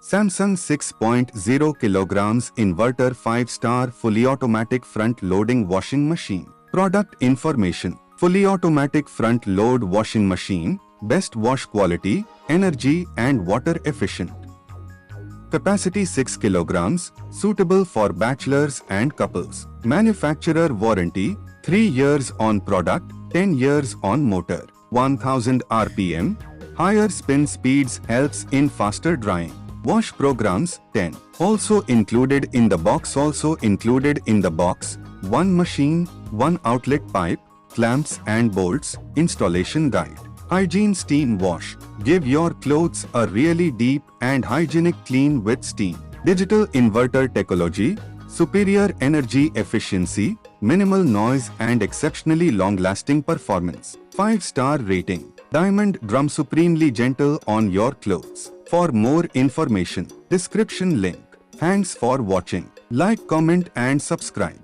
Samsung 6.0 kilograms Inverter 5-star fully automatic front loading washing machine. Product information. Fully automatic front load washing machine, best wash quality, energy and water efficient. Capacity 6 kilograms, suitable for bachelors and couples. Manufacturer warranty, 3 years on product, 10 years on motor. 1000 RPM, higher spin speeds helps in faster drying. Wash programs 10. Also included in the box. 1 machine, 1 outlet pipe, clamps and bolts, installation guide. Hygiene steam wash. Give your clothes a really deep and hygienic clean with steam. Digital inverter technology, superior energy efficiency, minimal noise and exceptionally long-lasting performance. 5-star rating. Diamond drum supremely gentle on your clothes. For more information, description link. Thanks for watching. Like, comment and subscribe.